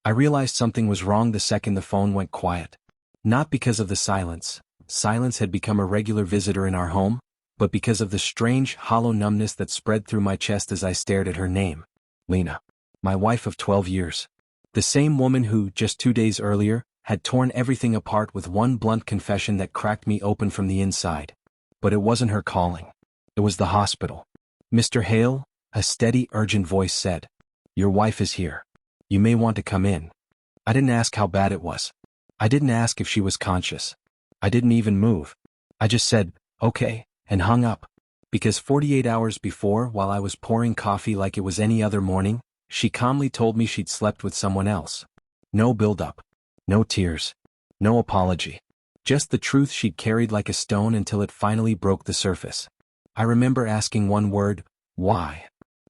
I realized something was wrong the second the phone went quiet. Not because of the silence. Silence had become a regular visitor in our home, but because of the strange, hollow numbness that spread through my chest as I stared at her name. Lena. My wife of 12 years. The same woman who, just 2 days earlier, had torn everything apart with one blunt confession that cracked me open from the inside. But it wasn't her calling. It was the hospital. Mr. Hale, a steady, urgent voice said. Your wife is here. You may want to come in. I didn't ask how bad it was. I didn't ask if she was conscious. I didn't even move. I just said, okay, and hung up. Because 48 hours before, while I was pouring coffee like it was any other morning, she calmly told me she'd slept with someone else. No build-up. No tears. No apology. Just the truth she'd carried like a stone until it finally broke the surface. I remember asking one word, why?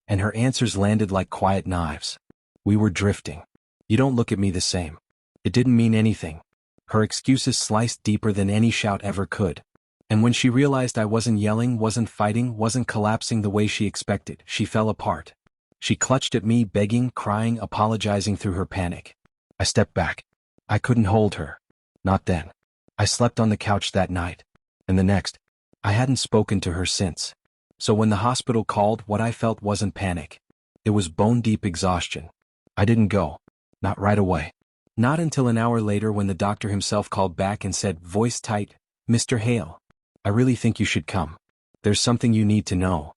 And her answers landed like quiet knives. We were drifting. You don't look at me the same. It didn't mean anything. Her excuses sliced deeper than any shout ever could. And when she realized I wasn't yelling, wasn't fighting, wasn't collapsing the way she expected, she fell apart. She clutched at me, begging, crying, apologizing through her panic. I stepped back. I couldn't hold her. Not then. I slept on the couch that night. And the next. I hadn't spoken to her since. So when the hospital called, what I felt wasn't panic. It was bone-deep exhaustion. I didn't go. Not right away. Not until an hour later when the doctor himself called back and said, voice tight, Mr. Hale, I really think you should come. There's something you need to know.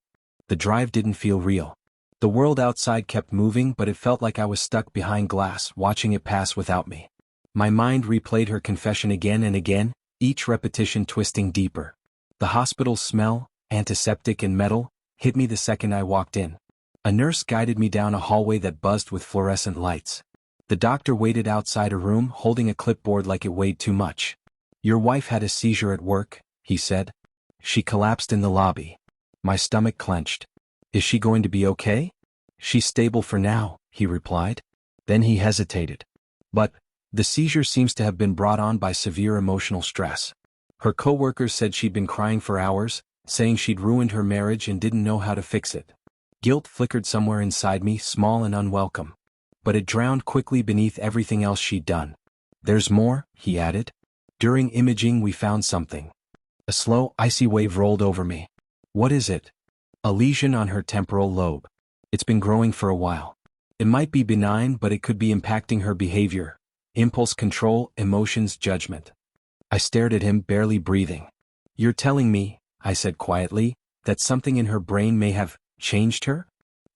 The drive didn't feel real. The world outside kept moving, but it felt like I was stuck behind glass, watching it pass without me. My mind replayed her confession again and again, each repetition twisting deeper. The hospital smell, antiseptic and metal, hit me the second I walked in. A nurse guided me down a hallway that buzzed with fluorescent lights. The doctor waited outside a room, holding a clipboard like it weighed too much. Your wife had a seizure at work, he said. She collapsed in the lobby. My stomach clenched. Is she going to be okay? She's stable for now, he replied. Then he hesitated. But the seizure seems to have been brought on by severe emotional stress. Her coworkers said she'd been crying for hours, saying she'd ruined her marriage and didn't know how to fix it. Guilt flickered somewhere inside me, small and unwelcome. But it drowned quickly beneath everything else she'd done. There's more, he added. During imaging we found something. A slow, icy wave rolled over me. What is it? A lesion on her temporal lobe. It's been growing for a while. It might be benign, but it could be impacting her behavior, impulse control, emotions, judgment. I stared at him, barely breathing. You're telling me, I said quietly, that something in her brain may have changed her?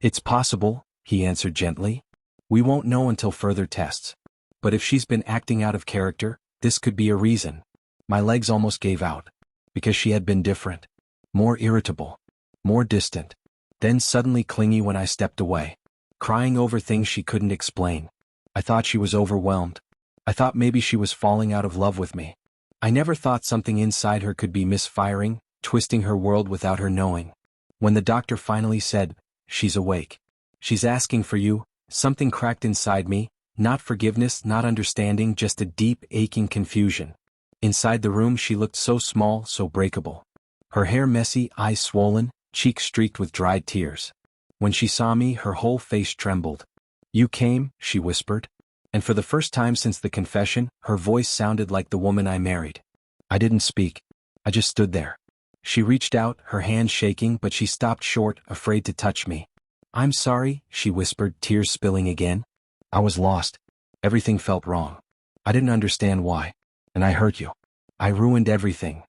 It's possible, he answered gently. We won't know until further tests. But if she's been acting out of character, this could be a reason. My legs almost gave out. Because she had been different. More irritable. More distant. Then suddenly clingy when I stepped away. Crying over things she couldn't explain. I thought she was overwhelmed. I thought maybe she was falling out of love with me. I never thought something inside her could be misfiring, twisting her world without her knowing. When the doctor finally said, she's awake. She's asking for you, something cracked inside me, not forgiveness, not understanding, just a deep, aching confusion. Inside the room she looked so small, so breakable. Her hair messy, eyes swollen, cheeks streaked with dried tears. When she saw me, her whole face trembled. You came, she whispered. And for the first time since the confession, her voice sounded like the woman I married. I didn't speak. I just stood there. She reached out, her hand shaking, but she stopped short, afraid to touch me. I'm sorry, she whispered, tears spilling again. I was lost. Everything felt wrong. I didn't understand why. And I hurt you. I ruined everything.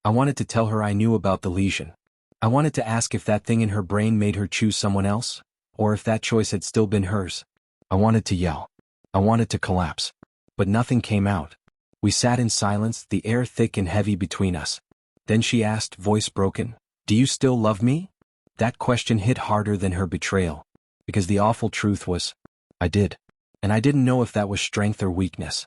I wanted to tell her I knew about the lesion. I wanted to ask if that thing in her brain made her choose someone else, or if that choice had still been hers. I wanted to yell. I wanted to collapse. But nothing came out. We sat in silence, the air thick and heavy between us. Then she asked, voice broken, do you still love me? That question hit harder than her betrayal. Because the awful truth was, I did. And I didn't know if that was strength or weakness.